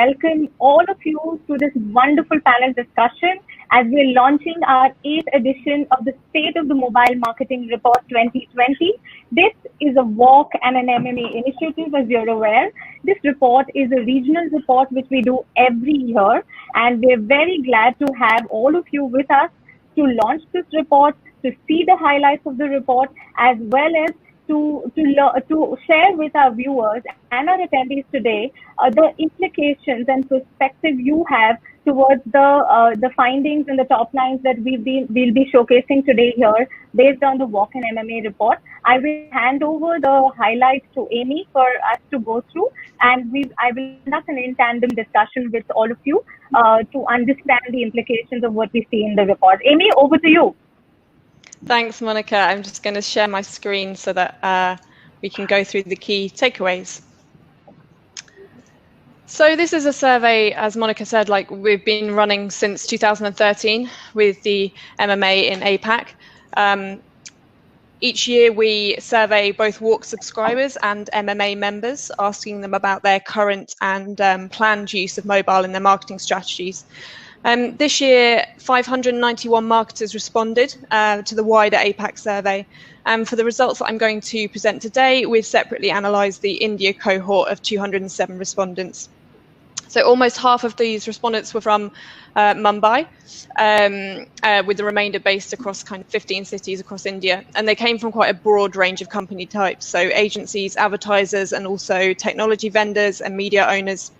welcome all of you to this wonderful panel discussion as we're launching our 8th edition of the State of the Mobile Marketing Report 2020. This is a walk and an MMA initiative, as you're aware. This report is a regional report which we do every year, and we're very glad to have all of you with us to launch this report, to see the highlights of the report, as well as to share with our viewers and our attendees today the implications and perspective you have towards the findings and the top lines that we'll be showcasing today here based on the Walk and MMA report. I will hand over the highlights to Amy for us to go through, and I will conduct an in-tandem discussion with all of you to understand the implications of what we see in the report. Amy, over to you. Thanks, Monica. I'm just going to share my screen so that we can go through the key takeaways. So this is a survey, as Monica said, like we've been running since 2013 with the MMA in APAC. Each year we survey both Walk subscribers and MMA members, asking them about their current and planned use of mobile in their marketing strategies. This year, 591 marketers responded to the wider APAC survey. And for the results that I'm going to present today, we've separately analysed the India cohort of 207 respondents. So almost half of these respondents were from Mumbai, with the remainder based across kind of 15 cities across India. And they came from quite a broad range of company types, so agencies, advertisers, and also technology vendors and media owners.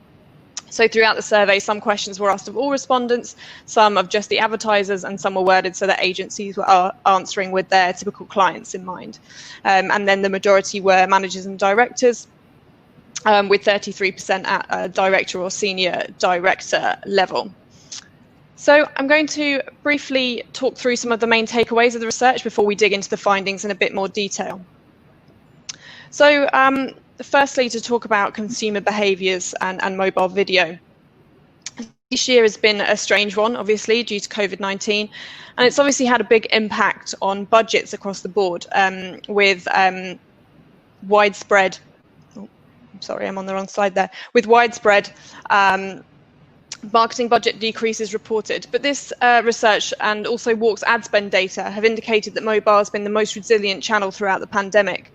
So throughout the survey, some questions were asked of all respondents, some of just the advertisers, and some were worded so that agencies were answering with their typical clients in mind. And then the majority were managers and directors, with 33% at a director or senior director level. So I'm going to briefly talk through some of the main takeaways of the research before we dig into the findings in a bit more detail. So firstly, to talk about consumer behaviours and mobile video. This year has been a strange one, obviously, due to COVID-19, and it's obviously had a big impact on budgets across the board, with widespread, sorry, I'm on the wrong slide there, with widespread marketing budget decreases reported. But this research and also Walk's ad spend data have indicated that mobile has been the most resilient channel throughout the pandemic.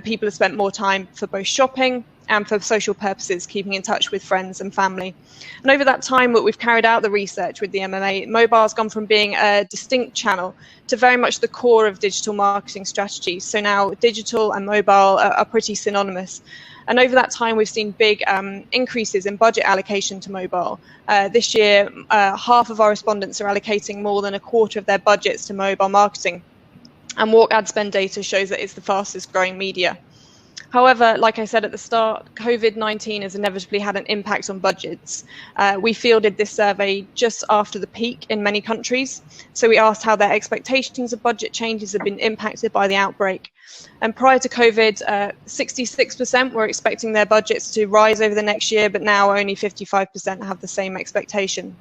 People have spent more time for both shopping and for social purposes, keeping in touch with friends and family. And over that time, what we've carried out the research with the MMA, mobile has gone from being a distinct channel to very much the core of digital marketing strategies. So now digital and mobile are pretty synonymous. And over that time, we've seen big increases in budget allocation to mobile. This year, half of our respondents are allocating more than a quarter of their budgets to mobile marketing. And Walk ad spend data shows that it's the fastest growing media. However, like I said at the start, COVID-19 has inevitably had an impact on budgets. We fielded this survey just after the peak in many countries. So we asked how their expectations of budget changes have been impacted by the outbreak. And prior to COVID, 66% were expecting their budgets to rise over the next year, but now only 55% have the same expectation.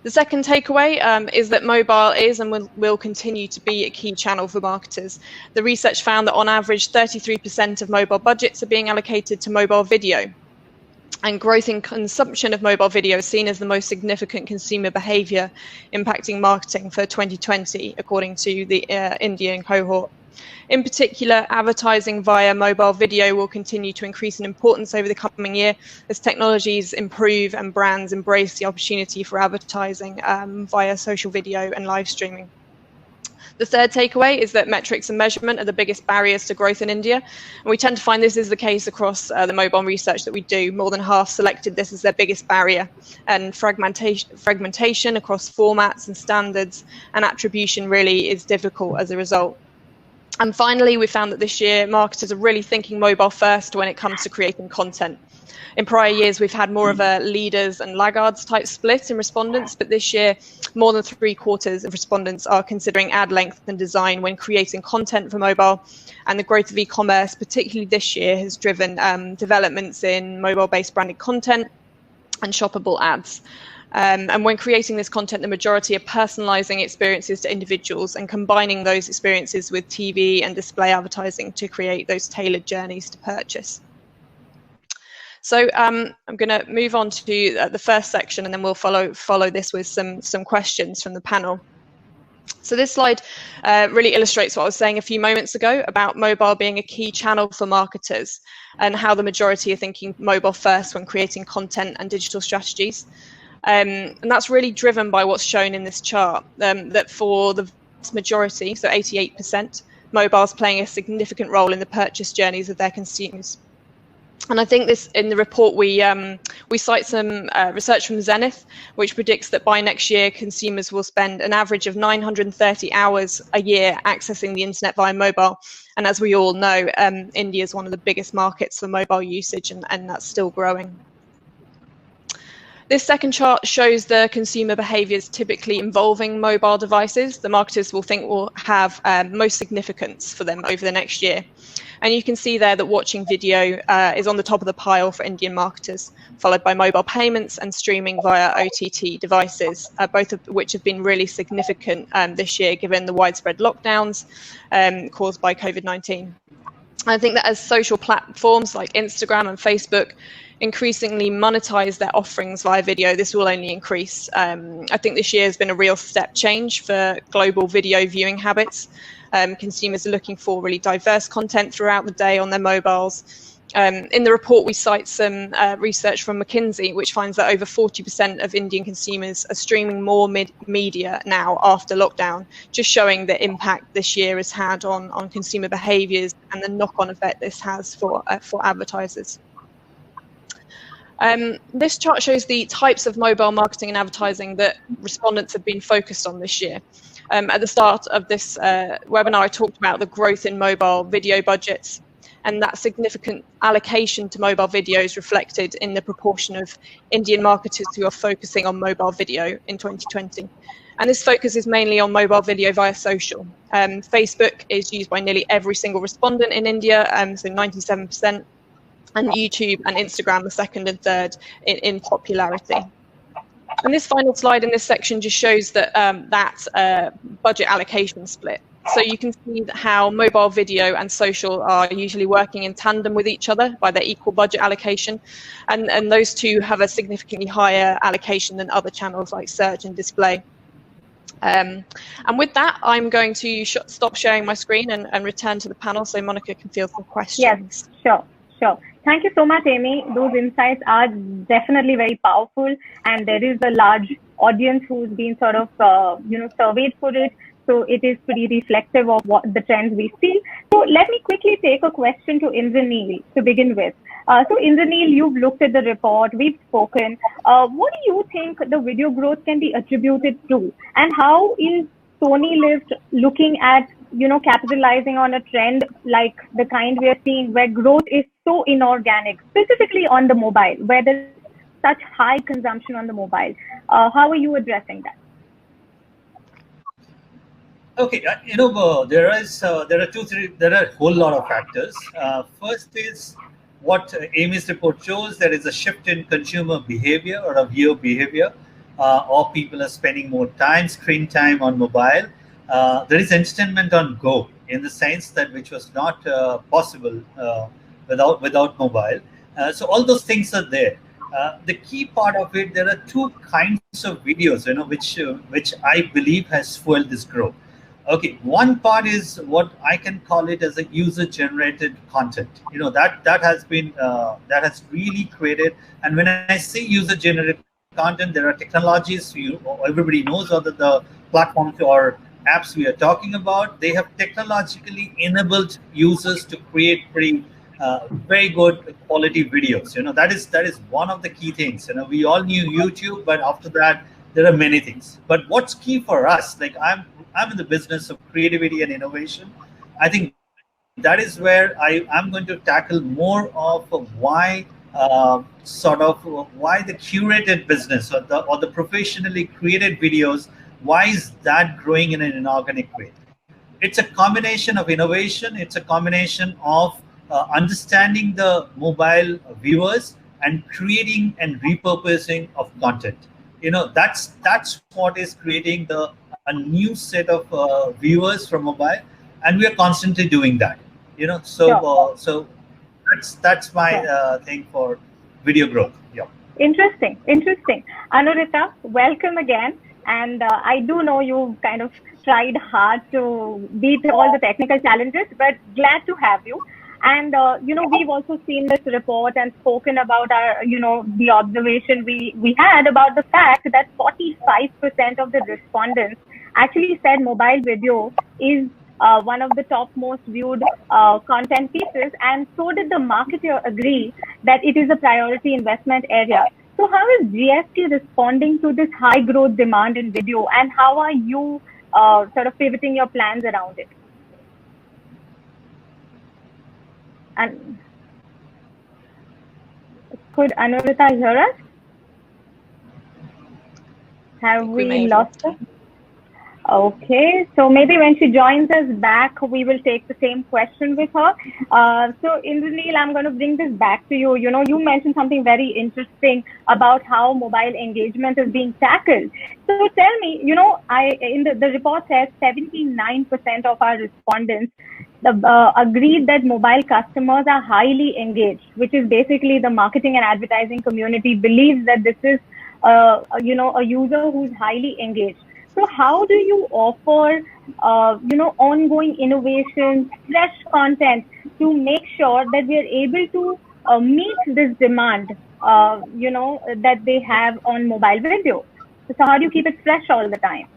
The second takeaway is that mobile is and will continue to be a key channel for marketers. The research found that on average, 33% of mobile budgets are being allocated to mobile video. And growth in consumption of mobile video is seen as the most significant consumer behaviour impacting marketing for 2020, according to the Indian cohort. In particular, advertising via mobile video will continue to increase in importance over the coming year as technologies improve and brands embrace the opportunity for advertising via social video and live streaming. The third takeaway is that metrics and measurement are the biggest barriers to growth in India. And we tend to find this is the case across the mobile research that we do. More than half selected this as their biggest barrier. And fragmentation across formats and standards and attribution really is difficult as a result. And finally, we found that this year, marketers are really thinking mobile first when it comes to creating content. In prior years, we've had more of a leaders and laggards type split in respondents, but this year, more than 3/4 of respondents are considering ad length and design when creating content for mobile. And the growth of e-commerce, particularly this year, has driven developments in mobile-based branded content and shoppable ads. And when creating this content, the majority are personalizing experiences to individuals and combining those experiences with TV and display advertising to create those tailored journeys to purchase. So I'm going to move on to the first section, and then we'll follow this with some questions from the panel. So this slide really illustrates what I was saying a few moments ago about mobile being a key channel for marketers, and how the majority are thinking mobile first when creating content and digital strategies. And that's really driven by what's shown in this chart, that for the vast majority, so 88%, mobile is playing a significant role in the purchase journeys of their consumers. And I think this, in the report, we cite some research from Zenith, which predicts that by next year, consumers will spend an average of 930 hours a year accessing the internet via mobile. And as we all know, India is one of the biggest markets for mobile usage, and that's still growing. This second chart shows the consumer behaviours typically involving mobile devices the marketers will think will have most significance for them over the next year. And you can see there that watching video is on the top of the pile for Indian marketers, followed by mobile payments and streaming via OTT devices, both of which have been really significant this year, given the widespread lockdowns caused by COVID-19. I think that as social platforms like Instagram and Facebook increasingly monetize their offerings via video, this will only increase. I think this year has been a real step change for global video viewing habits. Consumers are looking for really diverse content throughout the day on their mobiles. In the report, we cite some research from McKinsey, which finds that over 40% of Indian consumers are streaming more media now after lockdown, just showing the impact this year has had on consumer behaviours and the knock-on effect this has for advertisers. This chart shows the types of mobile marketing and advertising that respondents have been focused on this year. At the start of this webinar, I talked about the growth in mobile video budgets, and that significant allocation to mobile video is reflected in the proportion of Indian marketers who are focusing on mobile video in 2020. And this focus is mainly on mobile video via social. Facebook is used by nearly every single respondent in India, so 97%. And YouTube and Instagram are second and third in popularity. And this final slide in this section just shows that budget allocation split. So you can see how mobile video and social are usually working in tandem with each other by their equal budget allocation. And those two have a significantly higher allocation than other channels like search and display. And with that, I'm going to stop sharing my screen and return to the panel so Monica can field some questions. Yes, sure. Thank you so much, Amy. Those insights are definitely very powerful, and there is a large audience who's been sort of, surveyed for it. So it is pretty reflective of what the trends we see. So let me quickly take a question to Indraneel to begin with. So Indraneel, you've looked at the report, we've spoken. What do you think the video growth can be attributed to? And how is Sony Lift looking at, capitalizing on a trend like the kind we are seeing where growth is so inorganic, specifically on the mobile, where there's such high consumption on the mobile? How are you addressing that? Okay, there are a whole lot of factors. First is what Amy's report shows, there is a shift in consumer behavior or a viewer behavior, or people are spending more screen time on mobile. There is entertainment on go, in the sense that which was not possible without mobile. So all those things are there. The key part of it, there are two kinds of videos, which I believe has fueled this growth. Okay, one part is what I can call it as a user-generated content. That has really created. And when I say user-generated content, there are technologies. Everybody knows whether the platforms or apps we are talking about. They have technologically enabled users to create very good quality videos. That is one of the key things. We all knew YouTube, but after that, there are many things. But what's key for us, like I'm in the business of creativity and innovation. I think that is where I'm going to tackle more of why why the curated business or the professionally created videos, why is that growing in an inorganic way? It's a combination of innovation. It's a combination of understanding the mobile viewers and creating and repurposing of content. That's what is creating a new set of viewers from mobile, and we are constantly doing that. So that's my thing for video growth. Yeah. Interesting, interesting. Anurita, welcome again. And I do know you kind of tried hard to beat all the technical challenges, but glad to have you. And we've also seen this report and spoken about our, the observation we had about the fact that 45% of the respondents actually said mobile video is one of the top most viewed content pieces, and so did the marketer agree that it is a priority investment area. So how is GST responding to this high growth demand in video, and how are you sort of pivoting your plans around it? And could Anurita hear us? Have we lost her? Okay, so maybe when she joins us back, we will take the same question with her. So Indraneel, I'm going to bring this back to you. You mentioned something very interesting about how mobile engagement is being tackled. So tell me, the report says 79% of our respondents agreed that mobile customers are highly engaged, which is basically the marketing and advertising community believes that this is, a user who's highly engaged. So how do you offer, ongoing innovation, fresh content to make sure that we are able to meet this demand, that they have on mobile video? So how do you keep it fresh all the time?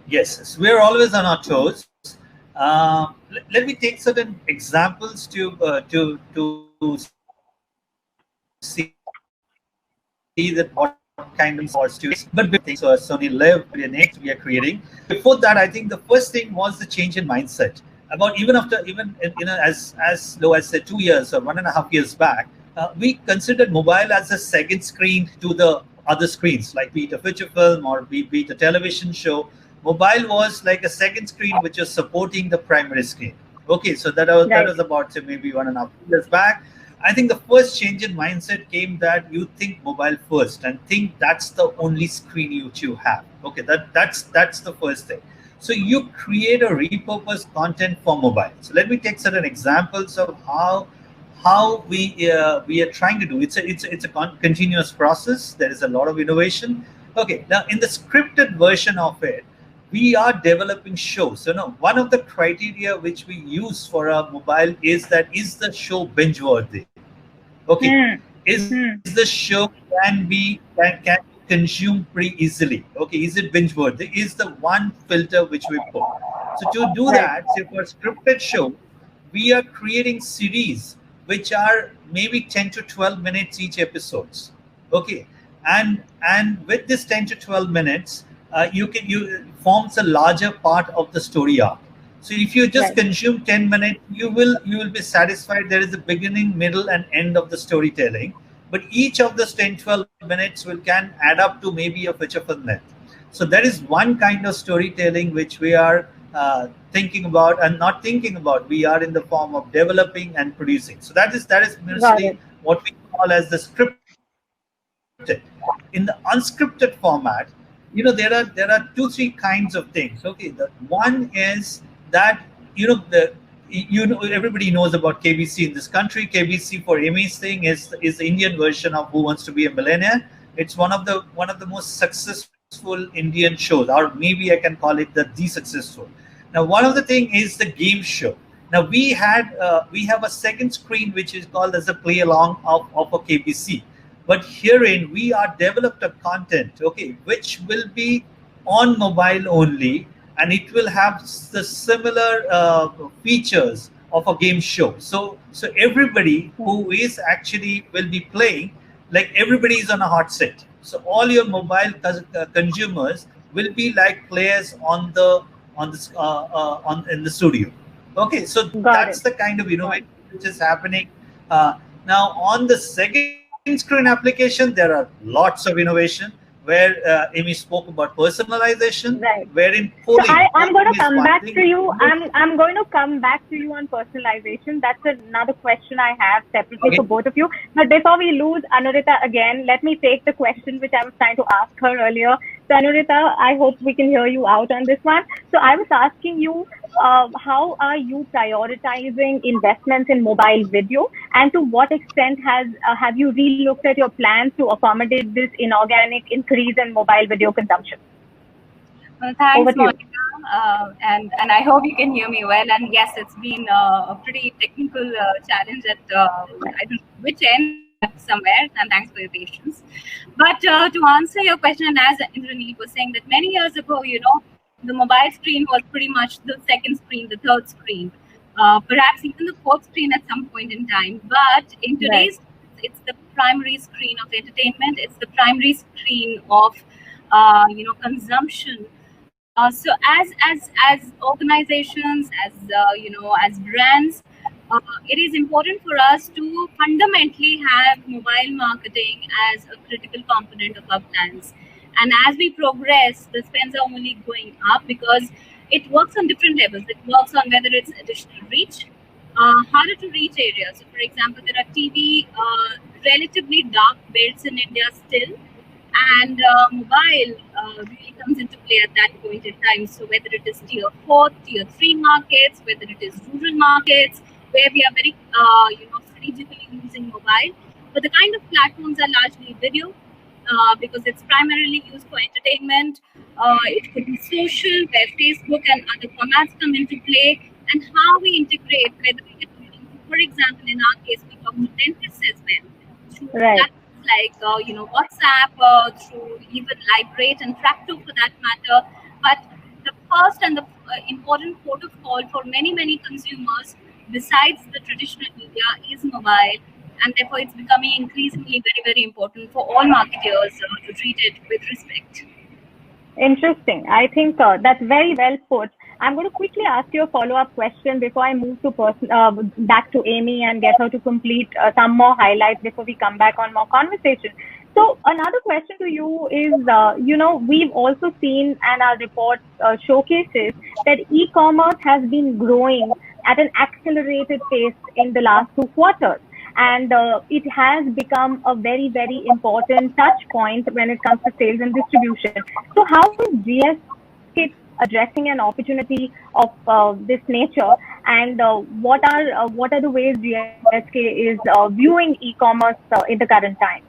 Yes, so we're always on our toes. Let me take certain examples to see that what kind of or students, but big things. So Sony Live, next we are creating. Before that, I think the first thing was the change in mindset. About even as low as say 2 years or 1.5 years back, we considered mobile as a second screen to the other screens, like be it a feature film or be it a television show. Mobile was like a second screen which was supporting the primary screen. Okay, so that was about say maybe 1.5 years back. I think the first change in mindset came that you think mobile first and think that's the only screen which you have. Okay, that's the first thing. So you create a repurposed content for mobile. So let me take certain examples of how we are trying to do. It's a continuous process. There is a lot of innovation. Okay, now in the scripted version of it, we are developing shows. So no, one of the criteria which we use for our mobile is the show binge worthy. Okay, is the show can be consumed pretty easily? Okay, is it binge worthy? Is the one filter which we put. So to do that, say for a scripted show, we are creating series which are maybe 10 to 12 minutes each episodes. Okay, and with this 10 to 12 minutes, you forms a larger part of the story arc. So if you just consume 10 minutes, you will be satisfied. There is a beginning, middle, and end of the storytelling. But each of those 10, 12 minutes can add up to maybe a feature film length. So that is one kind of storytelling which we are thinking about and not thinking about. We are in the form of developing and producing. So that is mostly what we call as the scripted. In the unscripted format, there are 2-3 kinds of things. Okay, the one is that everybody knows about KBC in this country. KBC for Amy's thing is the Indian version of Who Wants to Be a Millionaire. It's one of the most successful Indian shows, or maybe I can call it the successful. Now, one of the thing is the game show. Now we have a second screen which is called as a play along of a KBC. But herein we are developed a content, okay, which will be on mobile only, and it will have the similar features of a game show. So everybody who is actually will be playing, like everybody is on a hot set. So all your mobile consumers will be like players in the studio. Okay, so that's the kind of innovation which is happening. Now on the second screen application, there are lots of innovation where Amy spoke about personalization, wherein polling. So I'm going to come back to you. I'm going to come back to you on personalization. That's another question I have separately for both of you. But before we lose Anurita again, let me take the question which I was trying to ask her earlier. So Anurita, I hope we can hear you out on this one. So I was asking you, how are you prioritizing investments in mobile video, and to what extent have you relooked at your plans to accommodate this inorganic increase in mobile video consumption? Well, Over thanks, to you. Monica, and I hope you can hear me well. And yes, it's been a pretty technical challenge at I don't know which end, but somewhere. And thanks for your patience. But to answer your question, and as Indraneet was saying, that many years ago, the mobile screen was pretty much the second screen, the third screen, perhaps even the fourth screen at some point in time. But in Right. today's, it's the primary screen of entertainment. It's the primary screen of consumption. So as organizations, as brands, it is important for us to fundamentally have mobile marketing as a critical component of our plans. And as we progress, the spends are only going up because it works on different levels. It works on whether it's additional reach, harder to reach areas. So, for example, there are TV relatively dark belts in India still, and mobile really comes into play at that point in time. So whether it is tier 4, tier 3 markets, whether it is rural markets, where we are very strategically using mobile, but the kind of platforms are largely video, because it's primarily used for entertainment. It could be social, where Facebook and other formats come into play, and how we integrate, whether we are talking, for example, in our case, we talk to dentists as well, through Right. platforms like WhatsApp, through even Librate and Fractal for that matter. But the first and the important port of call for many consumers, besides the traditional media, is mobile, and therefore it's becoming increasingly very important for all marketers to treat it with respect. Interesting. I think that's very well put. I'm going to quickly ask you a follow-up question before I move to back to Amy and get her to complete some more highlights before we come back on more conversation. So another question to you is, we've also seen, and our report showcases that e-commerce has been growing at an accelerated pace in the last 2 quarters. And it has become a very important touch point when it comes to sales and distribution. So how is GSK addressing an opportunity of this nature, and what are the ways GSK is viewing e-commerce in the current time?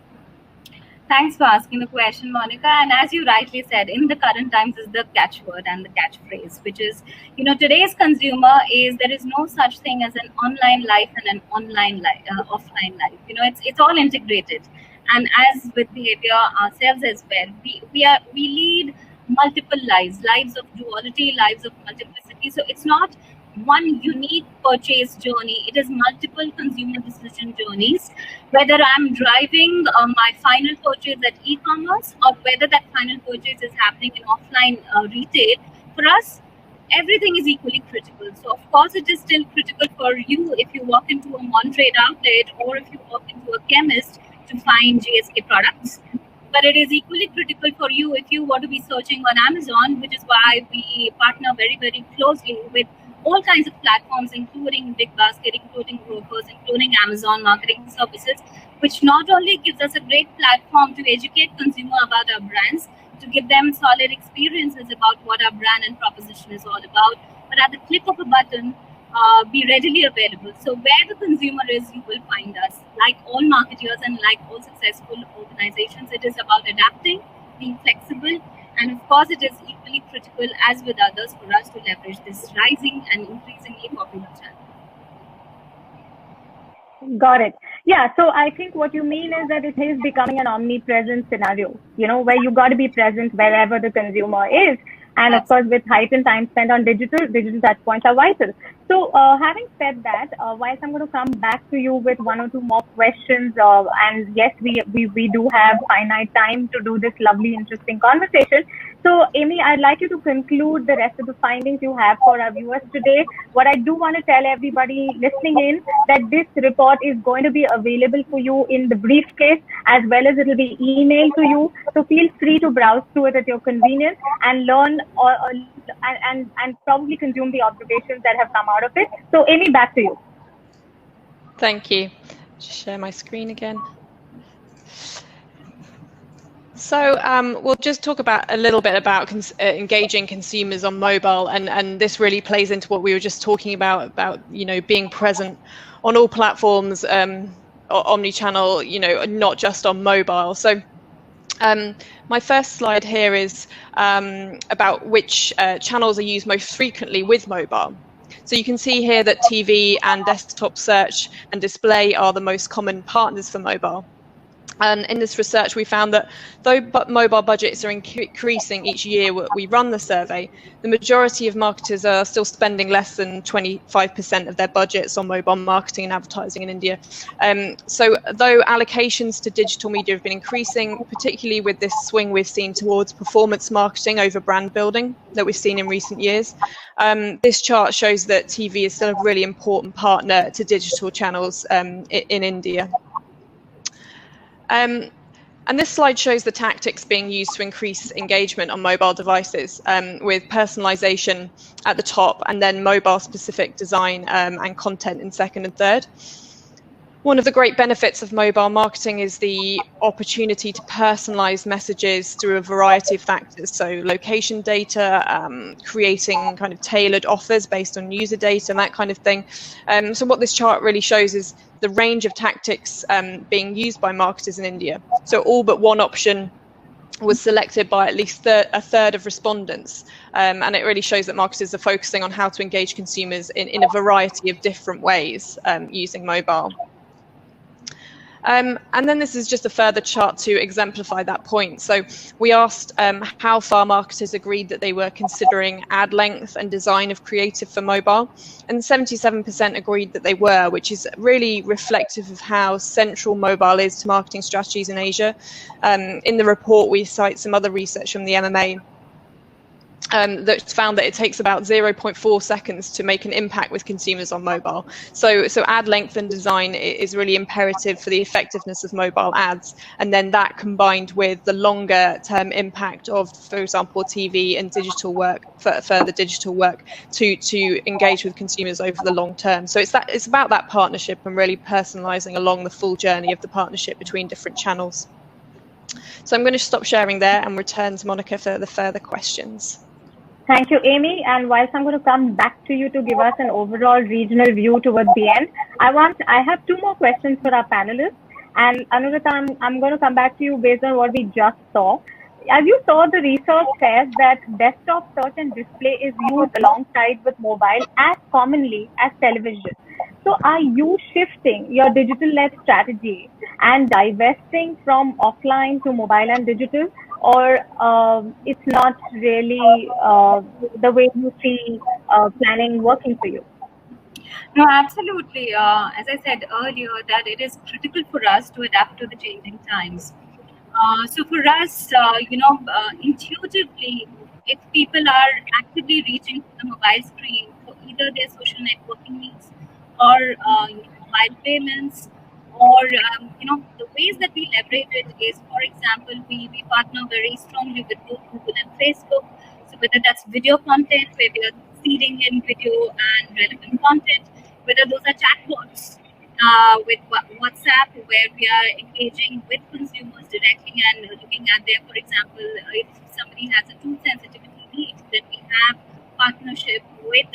Thanks for asking the question, Monica. And as you rightly said, in the current times is the catchword and the catchphrase, which is, today's consumer is, there is no such thing as an online life and an online life, offline life. It's all integrated. And as with behavior ourselves as well, we lead multiple lives of duality, lives of multiplicity. So it's not one unique purchase journey. It is multiple consumer decision journeys, whether I'm driving my final purchase at e-commerce, or whether that final purchase is happening in offline retail. For us, everything is equally critical. So of course it is still critical for you if you walk into a Montrade outlet, or if you walk into a chemist to find GSK products. But it is equally critical for you if you want to be searching on Amazon, which is why we partner very closely with all kinds of platforms, including Big Basket, including brokers, including Amazon Marketing Services, which not only gives us a great platform to educate consumer about our brands, to give them solid experiences about what our brand and proposition is all about, but at the click of a button, be readily available. So where the consumer is, you will find us. Like all marketers and like all successful organizations, it is about adapting, being flexible, and of course, it is equally critical, as with others, for us to leverage this rising and increasingly popular channel. Got it. Yeah. So I think what you mean is that it is becoming an omnipresent scenario, where you got to be present wherever the consumer is. And of course, with heightened time spent on digital touchpoints are vital. So having said that, whilst I'm going to come back to you with one or two more questions, and yes, we do have finite time to do this lovely, interesting conversation. So Amy, I'd like you to conclude the rest of the findings you have for our viewers today. What I do want to tell everybody listening in, that this report is going to be available for you in the briefcase, as well as it will be emailed to you. So feel free to browse through it at your convenience and learn and probably consume the observations that have come out of it. So Amy, back to you. Thank you. Just share my screen again. So we'll just talk about a little bit about engaging consumers on mobile, and this really plays into what we were just talking about being present on all platforms, omni-channel, not just on mobile. So my first slide here is about which channels are used most frequently with mobile. So you can see here that TV and desktop search and display are the most common partners for mobile. And in this research, we found that though mobile budgets are increasing each year we run the survey, the majority of marketers are still spending less than 25% of their budgets on mobile marketing and advertising in India. So though allocations to digital media have been increasing, particularly with this swing we've seen towards performance marketing over brand building that we've seen in recent years, this chart shows that TV is still a really important partner to digital channels in India. And this slide shows the tactics being used to increase engagement on mobile devices, with personalization at the top and then mobile-specific design and content in second and third. One of the great benefits of mobile marketing is the opportunity to personalize messages through a variety of factors. So location data, creating kind of tailored offers based on user data and that kind of thing. So what this chart really shows is the range of tactics being used by marketers in India. So all but one option was selected by at least a third of respondents. And it really shows that marketers are focusing on how to engage consumers in a variety of different ways using mobile. And then this is just a further chart to exemplify that point. So we asked how far marketers agreed that they were considering ad length and design of creative for mobile, and 77% agreed that they were, which is really reflective of how central mobile is to marketing strategies in Asia. In the report, we cite some other research from the MMA that found that it takes about 0.4 seconds to make an impact with consumers on mobile. So ad length and design is really imperative for the effectiveness of mobile ads. And then that combined with the longer term impact of, for example, TV and digital work, further digital work to engage with consumers over the long term. So it's about that partnership and really personalizing along the full journey of the partnership between different channels. So I'm going to stop sharing there and return to Monica for the further questions. Thank you, Amy. And whilst I'm going to come back to you to give us an overall regional view towards the end, I have two more questions for our panelists. And Anuradha, I'm going to come back to you based on what we just saw. As you saw, the research says that desktop search and display is used alongside with mobile as commonly as television. So are you shifting your digital-led strategy and divesting from offline to mobile and digital? Or it's not really the way you see planning working for you? No, absolutely. As I said earlier, that it is critical for us to adapt to the changing times. So for us, intuitively, if people are actively reaching for the mobile screen for either their social networking needs or mobile payments, or the ways that we leverage it is, for example, we partner very strongly with both Google and Facebook. So whether that's video content, where we are feeding in video and relevant content, whether those are chatbots with WhatsApp, where we are engaging with consumers directly and looking at their, for example, if somebody has a tool sensitivity need, then we have partnership with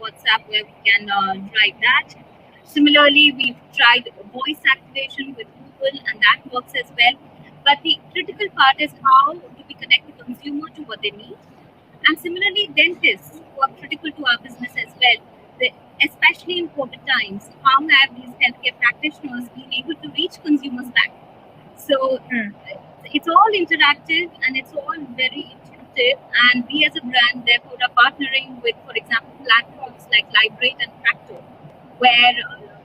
WhatsApp where we can drive that. Similarly, we've tried voice activation with Google, and that works as well. But the critical part is how do we connect the consumer to what they need. And similarly, dentists who are critical to our business as well, especially in COVID times, how have these healthcare practitioners been able to reach consumers back? So it's all interactive and it's all very intuitive. And we as a brand, therefore, are partnering with, for example, platforms like Librate and Practo, where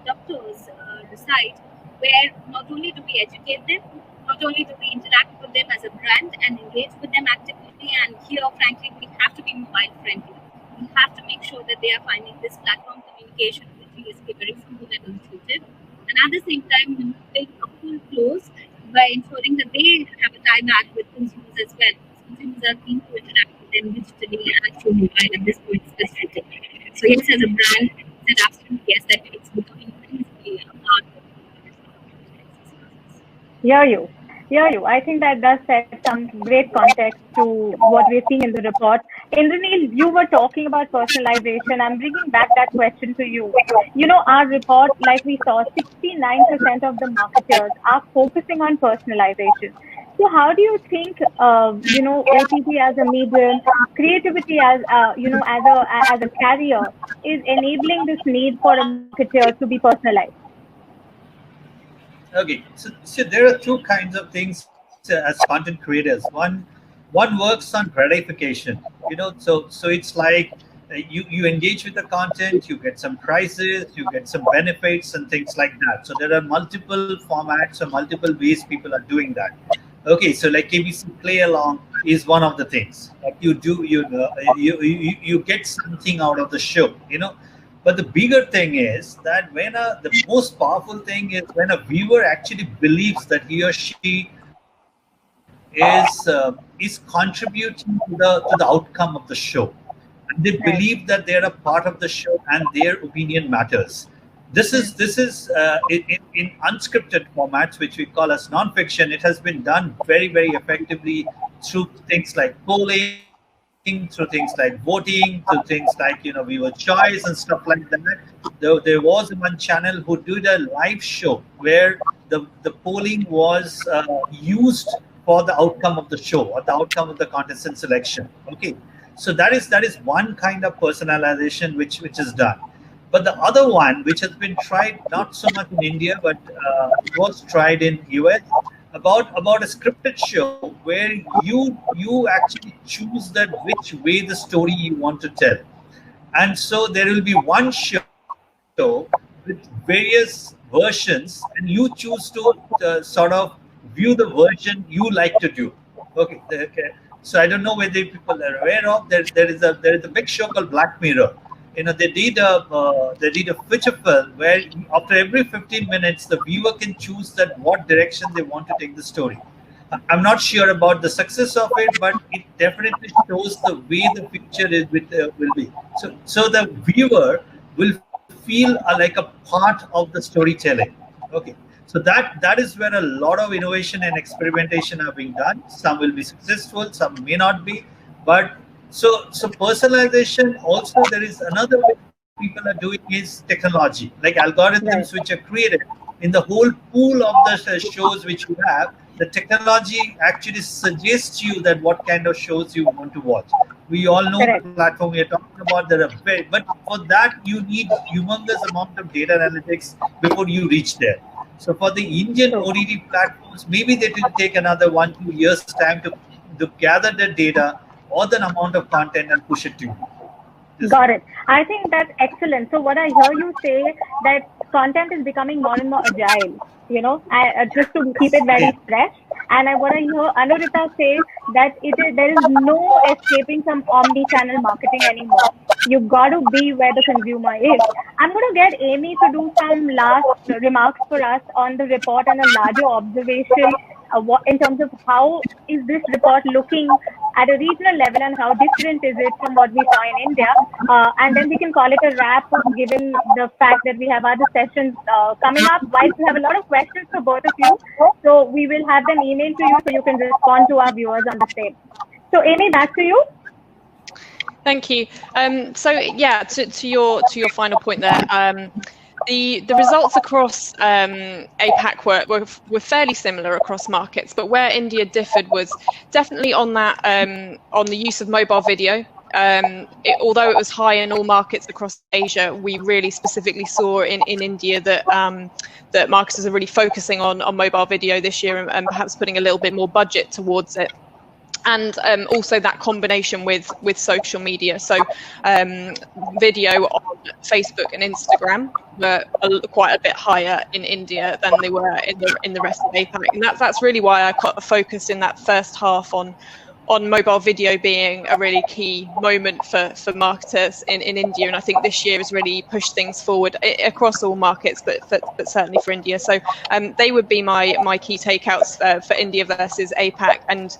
doctors reside, where not only do we educate them, not only do we interact with them as a brand and engage with them actively, and here, frankly, we have to be mobile friendly. We have to make sure that they are finding this platform communication which is very simple and intuitive. And at the same time, we make a full close by ensuring that they have a tie back with consumers as well. Consumers are keen to interact with them digitally and through mobile at this point specifically. So yes, as a brand, said absolutely yes, that it's becoming increasingly a part of Hear you. hear you. I think that does set some great context to what we're seeing in the report. Indranil, you were talking about personalization. I'm bringing back that question to you. You know, our report, like we saw, 69% of the marketers are focusing on personalization. So how do you think, OTT as a medium, creativity as, as a carrier is enabling this need for a marketer to be personalized? Okay, so there are two kinds of things as content creators. One works on gratification. So it's like you engage with the content, you get some prizes, you get some benefits and things like that. So there are multiple formats or multiple ways people are doing that. Okay, so like KBC Play Along is one of the things. Like you get something out of the show. But the bigger thing is that the most powerful thing is when a viewer actually believes that he or she is contributing to the outcome of the show. And they Right. believe that they're a part of the show and their opinion matters. This is in unscripted formats, which we call as nonfiction. It has been done very, very effectively through things like polling, through things like voting, through things like viewer choice and stuff like that. There was one channel who did a live show where the polling was used for the outcome of the show or the outcome of the contestant selection. Okay, so that is one kind of personalization which is done. But the other one, which has been tried not so much in India, but it was tried in US, about a scripted show where you actually choose that which way the story you want to tell. And so there will be one show with various versions, and you choose to sort of view the version you like to do. Okay. So I don't know whether people are aware of there is a big show called Black Mirror. They did a feature film where after every 15 minutes the viewer can choose that what direction they want to take the story. I'm not sure about the success of it, but it definitely shows the way the future will be. So the viewer will feel like a part of the storytelling. Okay, so that is where a lot of innovation and experimentation are being done. Some will be successful, some may not be, but so personalization also, there is another way people are doing is technology, like algorithms Right. which are created in the whole pool of the shows which you have. The technology actually suggests you that what kind of shows you want to watch. We all know the Correct. platform we are talking about. There are but for that you need humongous amount of data analytics before you reach there. So for the Indian True. OTT platforms, maybe they will take another 1-2 years time to gather the data or the amount of content and push it to you. Got it. I think that's excellent. So what I hear you say that content is becoming more and more agile. Just to keep it very fresh. And what I hear Anurita say that there is no escaping from omni-channel marketing anymore. You got to be where the consumer is. I'm going to get Amy to do some last remarks for us on the report and a larger observation in terms of how is this report looking at a regional level and how different is it from what we saw in India. And then we can call it a wrap given the fact that we have other sessions coming up. While we have a lot of questions for both of you, so we will have them emailed to you so you can respond to our viewers on the same. So Amy, back to you. Thank you. So yeah, to your final point there. The results across APAC were fairly similar across markets, but where India differed was definitely on that on the use of mobile video. Although it was high in all markets across Asia, we really specifically saw in India that that marketers are really focusing on mobile video this year and perhaps putting a little bit more budget towards it. And also that combination with social media. So video on Facebook and Instagram were quite a bit higher in India than they were in the rest of APAC. And that's really why I focused in that first half on mobile video being a really key moment for marketers in India. And I think this year has really pushed things forward across all markets, but certainly for India. So they would be my key takeouts for India versus APAC. And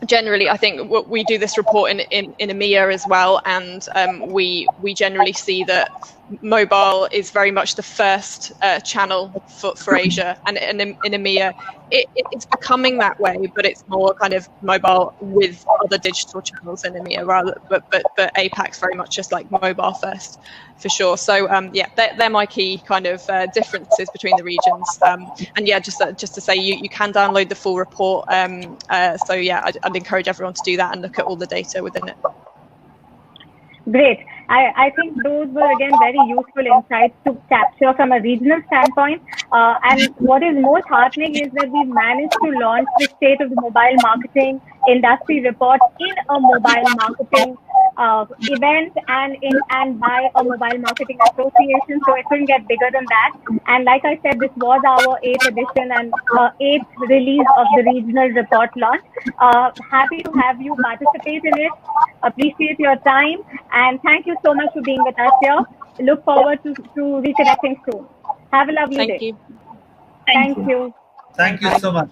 generally, I think we do this report in EMEA as well, and we generally see that mobile is very much the first channel for Asia, and in EMEA it's becoming that way, but it's more kind of mobile with other digital channels in EMEA rather, but APAC's very much just like mobile first for sure. So yeah, they're my key kind of differences between the regions. And yeah, just to say, you can download the full report. So yeah, I'd encourage everyone to do that and look at all the data within it. Great. I think those were again very useful insights to capture from a regional standpoint. And what is most heartening is that we've managed to launch the State of the Mobile Marketing Industry Report in a mobile marketing event and by a mobile marketing association. So it couldn't get bigger than that. And like I said, this was our 8th edition and 8th release of the regional report launch. Happy to have you participate in it. Appreciate your time, and thank you so much for being with us here. Look forward to reconnecting soon. Have a lovely day. Thank you. Thank you. Thank you so much.